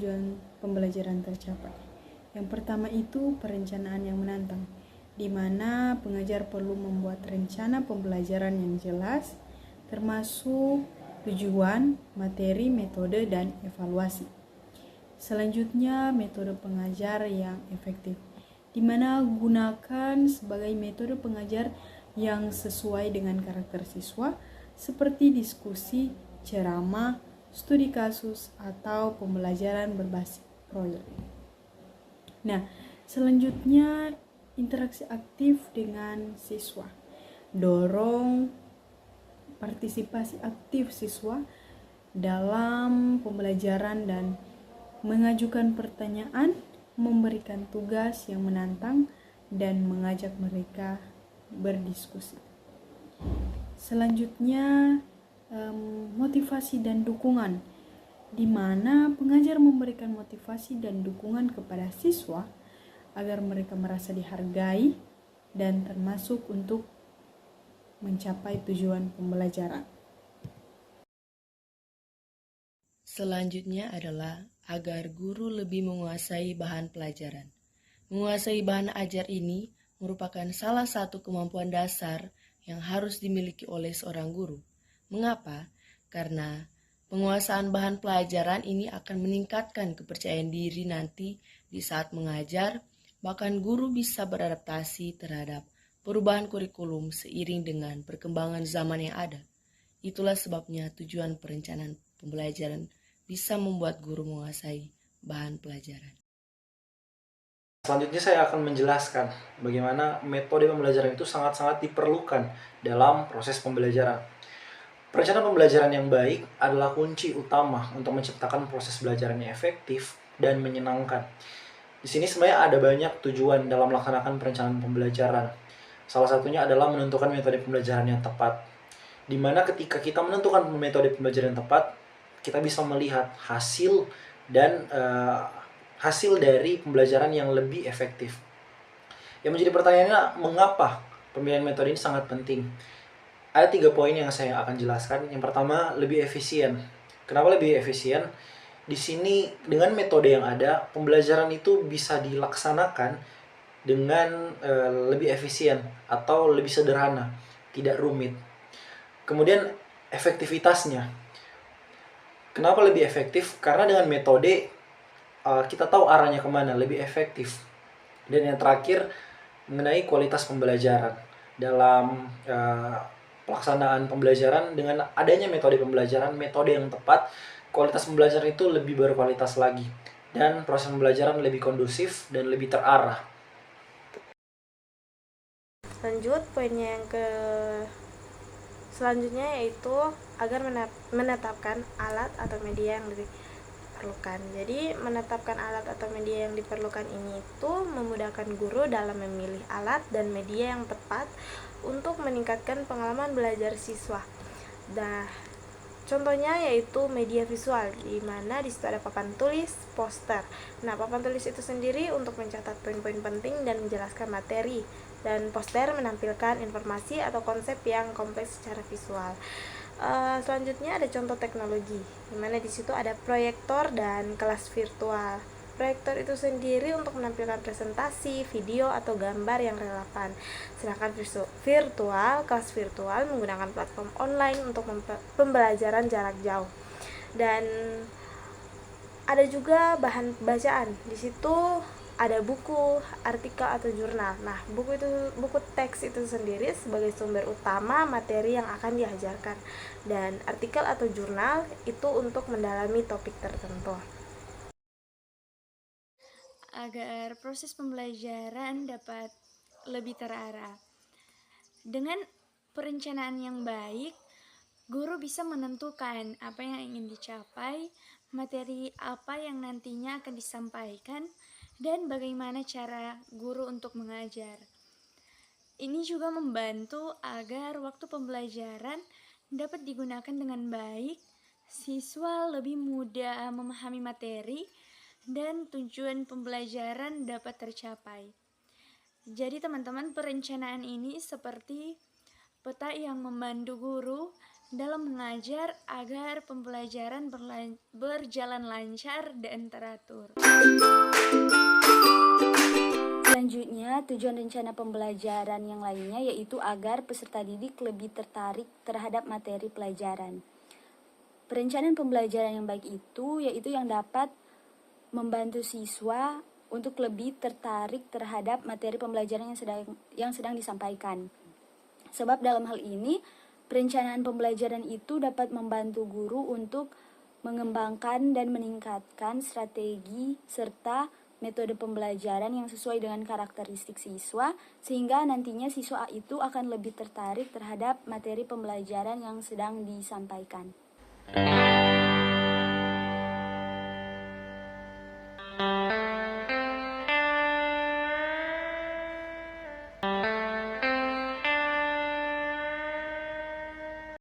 tujuan pembelajaran tercapai. Yang pertama itu perencanaan yang menantang, di mana pengajar perlu membuat rencana pembelajaran yang jelas, termasuk tujuan, materi, metode, dan evaluasi. Selanjutnya, metode pengajar yang efektif, di mana gunakan sebagai metode pengajar yang sesuai dengan karakter siswa, seperti diskusi, ceramah, studi kasus, atau pembelajaran berbasis proyek. Nah, selanjutnya interaksi aktif dengan siswa. Dorong partisipasi aktif siswa dalam pembelajaran dan mengajukan pertanyaan, memberikan tugas yang menantang, dan mengajak mereka berdiskusi. Selanjutnya, motivasi dan dukungan, di mana pengajar memberikan motivasi dan dukungan kepada siswa agar mereka merasa dihargai dan termasuk untuk mencapai tujuan pembelajaran. Selanjutnya adalah agar guru lebih menguasai bahan pelajaran. Menguasai bahan ajar ini merupakan salah satu kemampuan dasar yang harus dimiliki oleh seorang guru. Mengapa? Karena penguasaan bahan pelajaran ini akan meningkatkan kepercayaan diri nanti di saat mengajar, bahkan guru bisa beradaptasi terhadap perubahan kurikulum seiring dengan perkembangan zaman yang ada. Itulah sebabnya tujuan perencanaan pembelajaran bisa membuat guru menguasai bahan pelajaran. Selanjutnya saya akan menjelaskan bagaimana metode pembelajaran itu sangat-sangat diperlukan dalam proses pembelajaran. Perencanaan pembelajaran yang baik adalah kunci utama untuk menciptakan proses belajaran yang efektif dan menyenangkan. Di sini sebenarnya ada banyak tujuan dalam melaksanakan perencanaan pembelajaran. Salah satunya adalah menentukan metode pembelajaran yang tepat. Di mana ketika kita menentukan metode pembelajaran yang tepat, kita bisa melihat hasil dan hasil dari pembelajaran yang lebih efektif. Yang menjadi pertanyaannya, mengapa pemilihan metode ini sangat penting? Ada 3 poin yang saya akan jelaskan. Yang pertama, lebih efisien. Kenapa lebih efisien? Di sini dengan metode yang ada, pembelajaran itu bisa dilaksanakan dengan lebih efisien atau lebih sederhana, tidak rumit. Kemudian efektivitasnya. Kenapa lebih efektif? Karena dengan metode kita tahu arahnya kemana, lebih efektif. Dan yang terakhir, mengenai kualitas pembelajaran. Dalam pelaksanaan pembelajaran, dengan adanya metode pembelajaran, metode yang tepat, kualitas pembelajaran itu lebih berkualitas lagi. Dan proses pembelajaran lebih kondusif dan lebih terarah. Lanjut, poinnya yang selanjutnya yaitu agar menetapkan alat atau media yang diperlukan. Jadi menetapkan alat atau media yang diperlukan ini itu memudahkan guru dalam memilih alat dan media yang tepat untuk meningkatkan pengalaman belajar siswa. Nah, contohnya yaitu media visual, di mana di situ ada papan tulis, poster. Nah, papan tulis itu sendiri untuk mencatat poin-poin penting dan menjelaskan materi, dan poster menampilkan informasi atau konsep yang kompleks secara visual. Selanjutnya ada contoh teknologi, di mana di situ ada proyektor dan kelas virtual. Proyektor itu sendiri untuk menampilkan presentasi, video, atau gambar yang relevan. Sedangkan kelas virtual menggunakan platform online untuk pembelajaran jarak jauh. Dan ada juga bahan bacaan. Di situ ada buku, artikel, atau jurnal. Nah, buku teks itu sendiri sebagai sumber utama materi yang akan diajarkan, dan artikel atau jurnal itu untuk mendalami topik tertentu. Agar proses pembelajaran dapat lebih terarah, dengan perencanaan yang baik, guru bisa menentukan apa yang ingin dicapai, materi apa yang nantinya akan disampaikan, dan bagaimana cara guru untuk mengajar. Ini juga membantu agar waktu pembelajaran dapat digunakan dengan baik, siswa lebih mudah memahami materi, dan tujuan pembelajaran dapat tercapai. Jadi teman-teman, perencanaan ini seperti peta yang membantu guru dalam mengajar agar pembelajaran berjalan lancar dan teratur. Selanjutnya, tujuan rencana pembelajaran yang lainnya yaitu agar peserta didik lebih tertarik terhadap materi pelajaran. Perencanaan pembelajaran yang baik itu yaitu yang dapat membantu siswa untuk lebih tertarik terhadap materi pembelajaran yang sedang disampaikan. Sebab dalam hal ini, perencanaan pembelajaran itu dapat membantu guru untuk mengembangkan dan meningkatkan strategi serta metode pembelajaran yang sesuai dengan karakteristik siswa, sehingga nantinya siswa itu akan lebih tertarik terhadap materi pembelajaran yang sedang disampaikan.